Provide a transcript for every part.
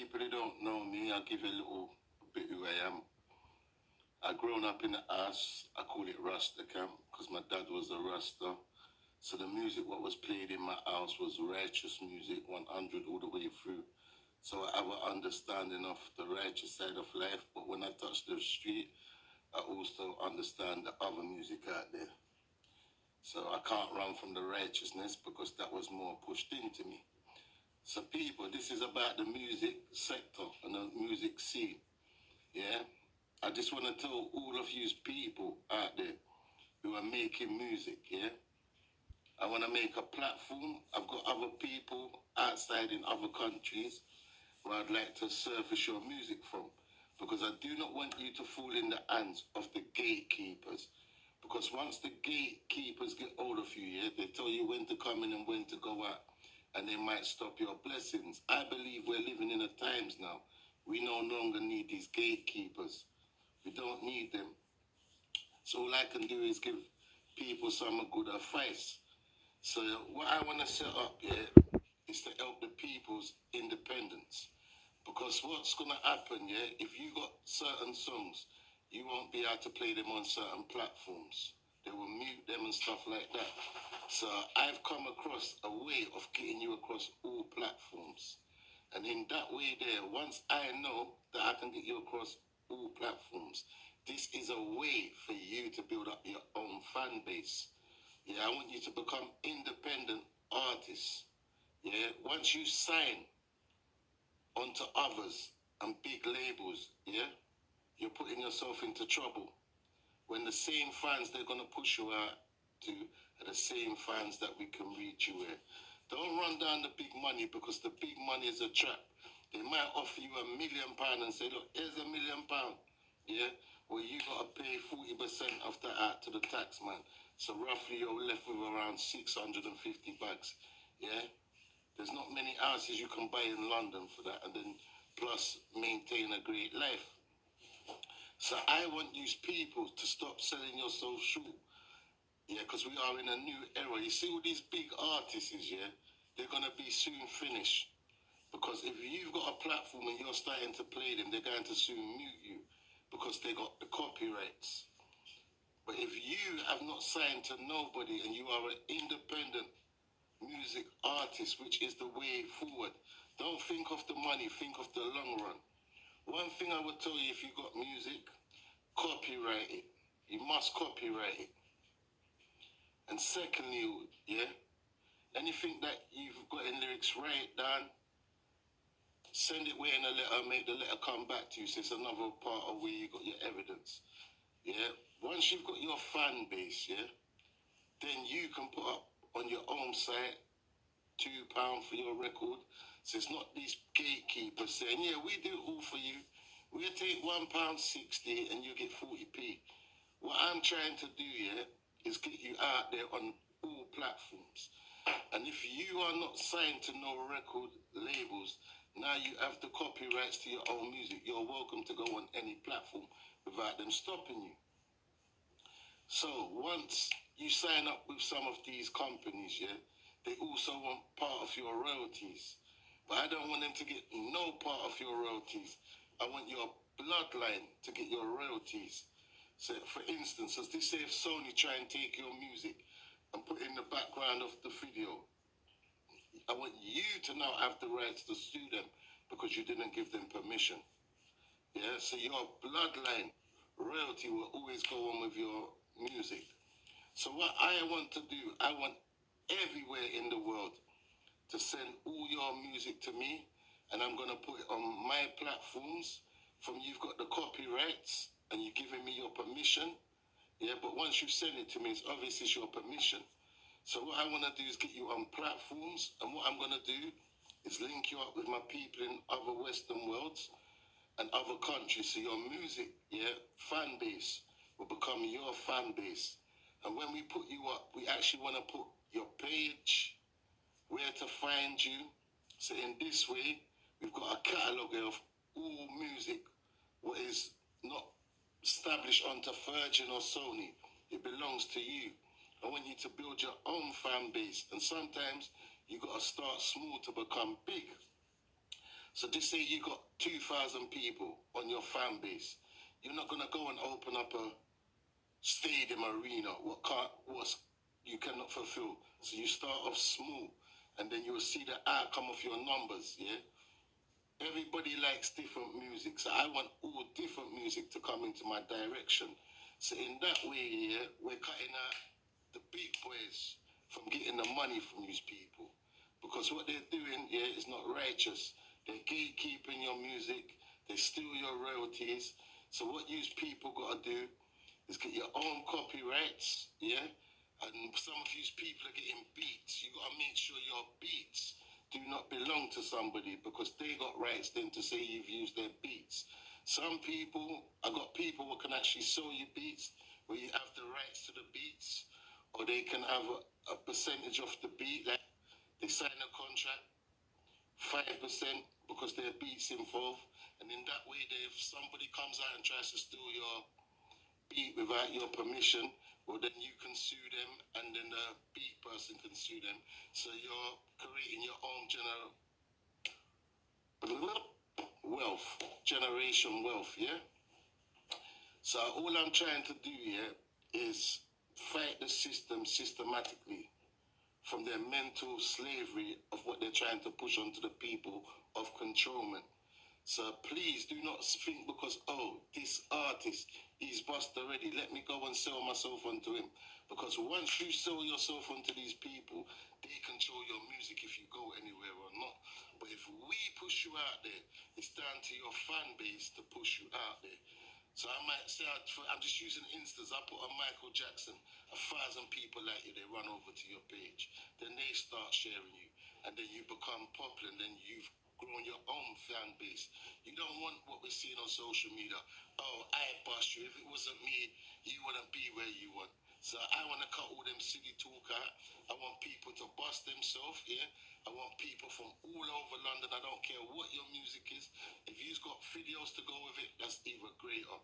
people who don't know me, I'll give you a little bit who I am. I grown up in the house, I call it Rasta camp, because my dad was a Rasta. So the music what was played in my house was righteous music, 100 all the way through. So I have an understanding of the righteous side of life, but when I touch the street, I also understand the other music out there. So I can't run from the righteousness because that was more pushed into me. So people, this is about the music sector and the music scene. Yeah. I just want to tell all of you people out there who are making music, yeah. I want to make a platform. I've got other people outside in other countries where I'd like to surface your music from. Because I do not want you to fall in the hands of the gatekeepers. Because once the gatekeepers get hold of you, yeah, they tell you when to come in and when to go out. And they might stop your blessings. I believe we're living in the times now. We no longer need these gatekeepers. We don't need them. So all I can do is give people some good advice. So what I want to set up here is to help the people's independence. Because what's going to happen, yeah, if you got certain songs, you won't be able to play them on certain platforms. They will mute them and stuff like that. So I've come across a way of getting you across all platforms. And in that way there, once I know that I can get you across all platforms, this is a way for you to build up your own fan base. Yeah, I want you to become independent artists. Yeah, once you sign onto others and big labels, yeah, you're putting yourself into trouble. When the same fans they're going to push you out to are the same fans that we can reach you with. Don't run down the big money because the big money is a trap. They might offer you £1 million and say, look, here's £1 million. Yeah? Well, you got to pay 40% of that out to the tax man. So roughly you're left with around 650 bucks. Yeah? There's not many houses you can buy in London for that, and then plus maintain a great life. So I want you people to stop selling yourself short. Yeah, because we are in a new era. You see all these big artists, yeah, they're going to be soon finished. Because if you've got a platform and you're starting to play them, they're going to soon mute you because they got the copyrights. But if you have not signed to nobody and you are an independent music artist, which is the way forward, don't think of the money, think of the long run. One thing I would tell you, if you got music, copyright it. You must copyright it. And secondly, yeah, anything that you've got in lyrics, write it down, send it away in a letter, make the letter come back to you. So it's another part of where you got your evidence. Yeah. Once you've got your fan base, yeah, then you can put up on your own site £2 for your record. So it's not these gatekeepers saying, yeah, we do it all for you. We'll take £1.60 and you get 40p. What I'm trying to do, yeah, is get you out there on all platforms. And if you are not signed to no record labels, now you have the copyrights to your own music. You're welcome to go on any platform without them stopping you. So once you sign up with some of these companies, yeah, they also want part of your royalties. But I don't want them to get no part of your royalties. I want your bloodline to get your royalties. So for instance, as they say, if Sony try and take your music and put in the background of the video, I want you to now have the rights to sue them because you didn't give them permission. Yeah, so your bloodline royalty will always go on with your music. So what I want to do, I want everywhere in the world to send all your music to me, and I'm going to put it on my platforms. From you've got the copyrights and you're giving me your permission. Yeah, but once you send it to me, it's obvious it's your permission. So what I want to do is get you on platforms, and what I'm going to do is link you up with my people in other Western worlds and other countries. So your music, yeah, fan base will become your fan base. And when we put you up, we actually want to put your page, where to find you. So in this way, we've got a catalogue of all music, what is not established onto Virgin or Sony. It belongs to you. I want you to build your own fan base. And sometimes you got to start small to become big. So just say you got 2,000 people on your fan base. You're not gonna go and open up a stadium arena. What's you cannot fulfill. So you start off small, and then you will see the outcome of your numbers. Yeah. Everybody likes different music, so I want all different music to come into my direction. So in that way, yeah, we're cutting out the big boys from getting the money from these people, because what they're doing, yeah, is not righteous. They're gatekeeping your music. They steal your royalties. So what you people gotta do is get your own copyrights, yeah. And some of these people are getting beats. You gotta make sure your beats do not belong to somebody, because they got rights then to say you've used their beats. Some people, I got people who can actually sell you beats where you have the rights to the beats, or they can have a percentage of the beat. Like they sign a contract, 5% because their beats involved, and in that way, if somebody comes out and tries to steal your beat without your permission, well then you can sue them, and then the beat person can sue them. So you're creating your own generation wealth, yeah? So all I'm trying to do here is fight the system systematically from their mental slavery of what they're trying to push onto the people of controlment. So please do not think because, oh, this artist, he's bust already, let me go and sell myself onto him. Because once you sell yourself onto these people, they control your music if you go anywhere or not. But if we push you out there, it's down to your fan base to push you out there. So I might say, I'm just using instance, I put on Michael Jackson, 1,000 people like you, they run over to your page. Then they start sharing you, and then you become popular, and then you've grown your own fan base. You don't want what we're seeing on social media. Oh, I bust you. If it wasn't me, you wouldn't be where you want. So I want to cut all them silly talk out. I want people to bust themselves, yeah? I want people from all over London. I don't care what your music is. If you've got videos to go with it, that's even greater.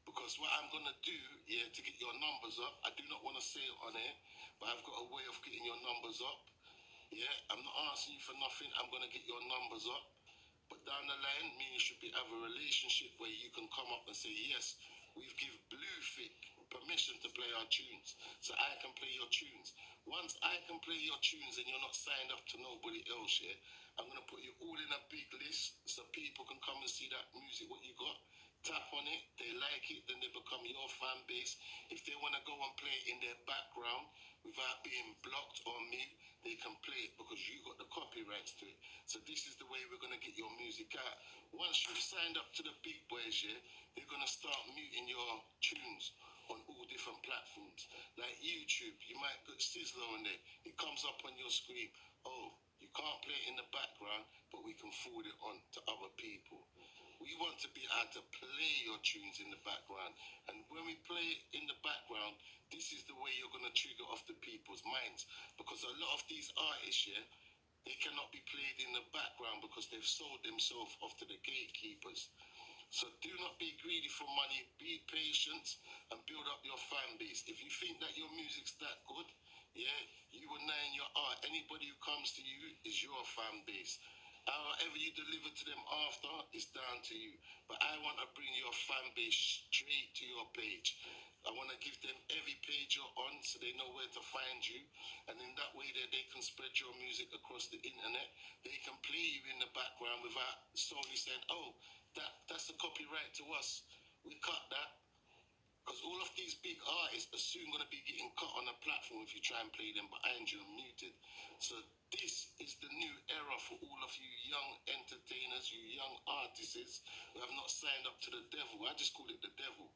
Because what I'm going to do, yeah, to get your numbers up, I do not want to say it on air, but I've got a way of getting your numbers up. Yeah, I'm not asking you for nothing. I'm going to get your numbers up. But down the line, me and you should have a relationship where you can come up and say, yes, we've give Bluefic permission to play our tunes, so I can play your tunes. Once I can play your tunes and you're not signed up to nobody else, yeah, I'm going to put you all in a big list so people can come and see that music, what you got. Tap on it, they like it, then they become your fan base. If they want to go and play it in their background without being blocked or mute, they can play it because you got the copyrights to it. So this is the way we're going to get your music out. Once you've signed up to the big boys, yeah, they're going to start muting your tunes on all different platforms. Like YouTube, you might put Sizzler on there. It comes up on your screen. Oh, you can't play it in the background, but we can forward it on to other people. We want to be able to play your tunes in the background. And when we play it in the background, this is the way you're going to trigger off the people's minds. Because a lot of these artists, yeah, they cannot be played in the background because they've sold themselves off to the gatekeepers. So do not be greedy for money, be patient and build up your fan base. If you think that your music's that good, yeah, you will know in your art. Anybody who comes to you is your fan base. However you deliver to them after is down to you. But I want to bring your fan base straight to your page. I want to give them every page you're on so they know where to find you. And in that way they can spread your music across the internet. They can play you in the background without solely saying, oh, that's the copyright to us. We cut that. Because all of these big artists are soon going to be getting cut on a platform if you try and play them behind you and muted. So this is the new era for all of you young entertainers, you young artists who have not signed up to the devil. I just call it the devil.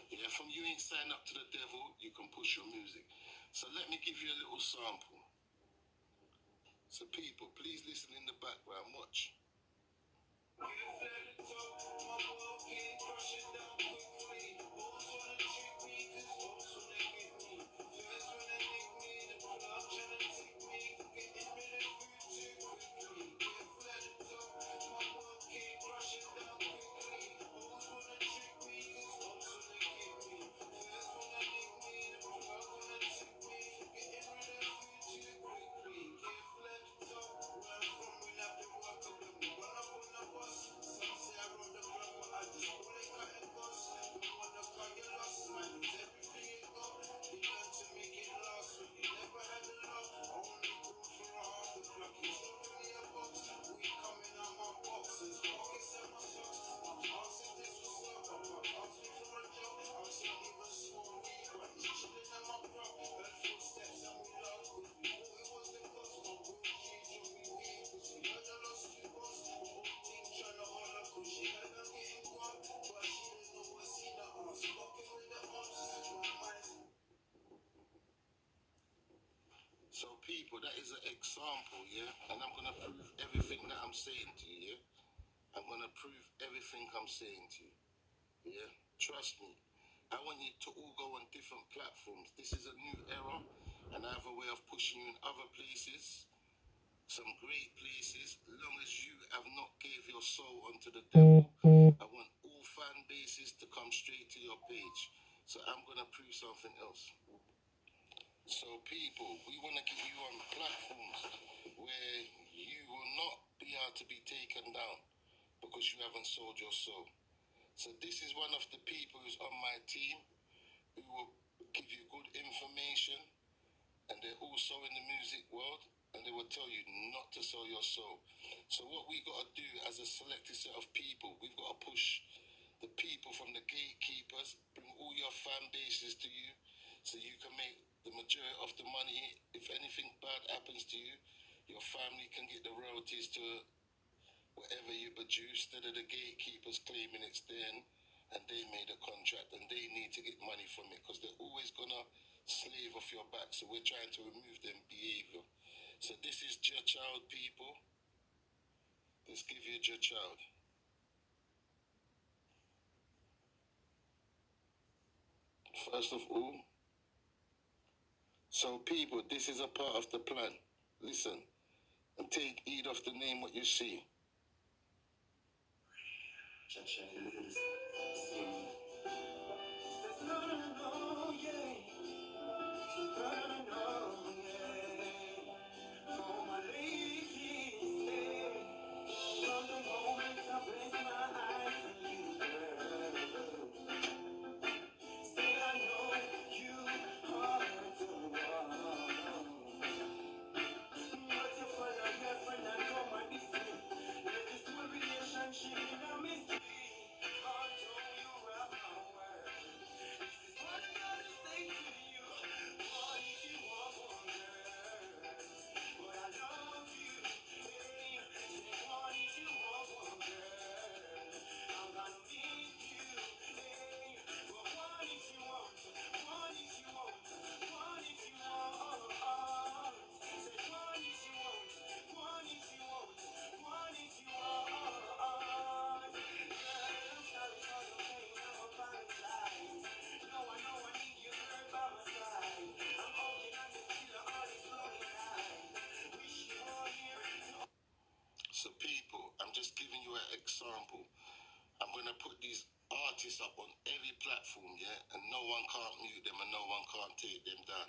Yeah, from you ain't signed up to the devil, you can push your music. So let me give you a little sample. So people, please listen in the background, watch. example, yeah? And I'm going to prove everything that I'm saying to you, yeah? I'm going to prove everything I'm saying to you, yeah? Trust me. I want you to all go on different platforms. This is a new era, and I have a way of pushing you in other places, some great places. Long as you have not gave your soul unto the devil, I want all fan bases to come straight to your page. So I'm going to prove something else. So people, we want to get you on platforms where you will not be able to be taken down because you haven't sold your soul. So this is one of the people who's on my team who will give you good information, and they're also in the music world, and they will tell you not to sell your soul. So what we got to do as a selected set of people, we've got to push the people from the gatekeepers, bring all your fan bases to you, so you can make the majority of the money. If anything bad happens to you, your family can get the royalties to whatever you produce, instead of the gatekeepers claiming it's then, and they made a contract and they need to get money from it because they're always gonna slave off your back. So we're trying to remove them behavior. So this is your child, people. Let's give you your child. First of all, so people, this is a part of the plan. Listen, and take heed of the name what you see. So people, I'm just giving you an example. I'm going to put these artists up on every platform, yeah? And no one can't mute them and no one can't take them down.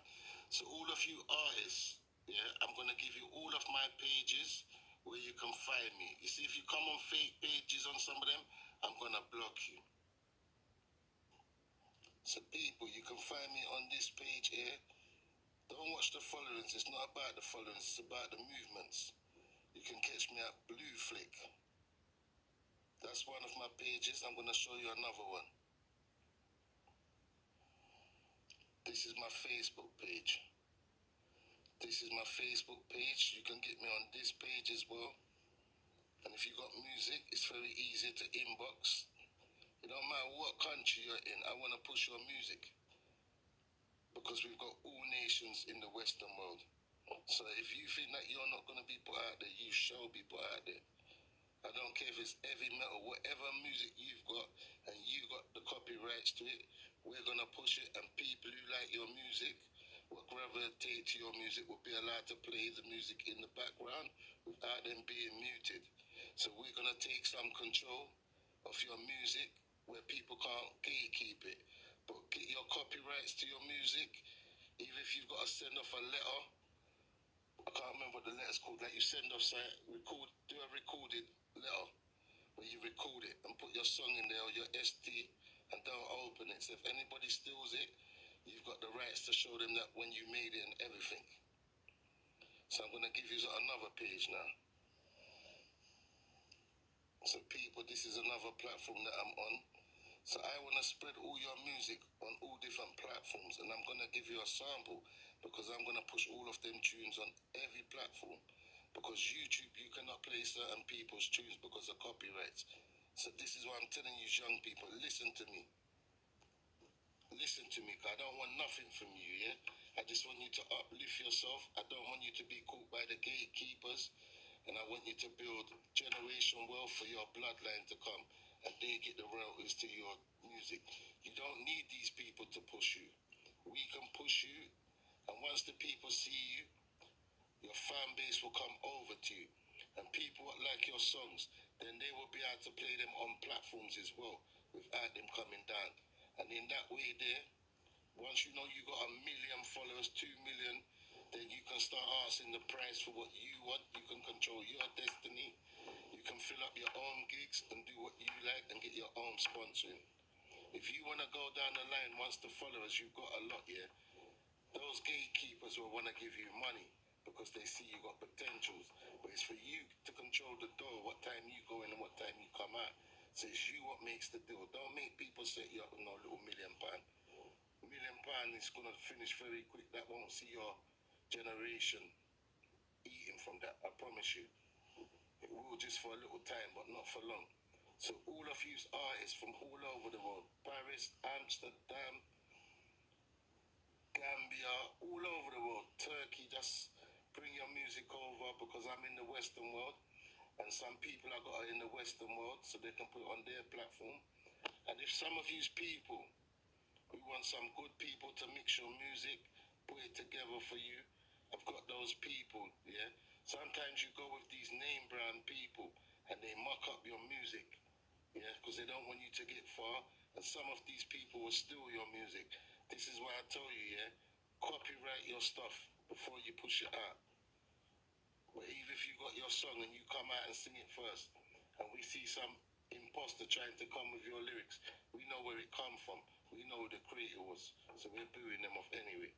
So all of you artists, yeah, I'm going to give you all of my pages where you can find me. You see, if you come on fake pages on some of them, I'm going to block you. So people, you can find me on this page here. Don't watch the followings. It's not about the followings. It's about the movements. You can catch me at Blue Flick. That's one of my pages. I'm going to show you another one. This is my Facebook page. This is my Facebook page. You can get me on this page as well. And if you got music, it's very easy to inbox. It don't matter what country you're in, I want to push your music. Because we've got all nations in the Western world. So if you think that you're not going to be put out there, you shall be put out there. I don't care if it's heavy metal, whatever music you've got and you got the copyrights to it, we're going to push it, and people who like your music, what gravitate to your music, will be allowed to play the music in the background without them being muted. So we're going to take some control of your music where people can't gatekeep it. But get your copyrights to your music, even if you've got to send off a letter. I can't remember what the letter's called, like you send off, say, do a recorded letter where you record it and put your song in there or your SD and don't open it. So if anybody steals it, you've got the rights to show them that when you made it and everything. So I'm going to give you another page now. So people, this is another platform that I'm on. So I want to spread all your music on all different platforms, and I'm going to give you a sample because I'm going to push all of them tunes on every platform. Because YouTube, you cannot play certain people's tunes because of copyrights. So this is what I'm telling you, young people, listen to me. Listen to me, because I don't want nothing from you, yeah? I just want you to uplift yourself. I don't want you to be caught by the gatekeepers. And I want you to build generation wealth for your bloodline to come. And they get the royalties to your music. You don't need these people to push you. We can push you. And once the people see you, your fan base will come over to you. And people that like your songs, then they will be able to play them on platforms as well without them coming down. And in that way there, once you know you got 1 million followers, 2 million, then you can start asking the price for what you want. You can control your destiny. You can fill up your own gigs and do what you like and get your own sponsoring. If you want to go down the line, once the followers, you've got a lot here, those gatekeepers will want to give you money because they see you got potentials. But it's for you to control the door, what time you go in and what time you come out. So it's you what makes the deal. Don't make people set you up with no little £1 million. £1 million is going to finish very quick. That won't see your generation eating from that, I promise you. It will just for a little time, but not for long. So all of you artists from all over the world, Paris, Amsterdam, Gambia, all over the world, Turkey, just bring your music over because I'm in the Western world and some people I got in the Western world so they can put it on their platform. And if some of you people, we want some good people to mix your music, put it together for you, I've got those people, yeah? Sometimes you go with these name brand people and they muck up your music, yeah? Because they don't want you to get far and some of these people will steal your music. This is why I tell you, yeah? Copyright your stuff before you push it out. But even if you got your song and you come out and sing it first and we see some imposter trying to come with your lyrics, we know where it come from. We know who the creator was. So we're booing them off anyway.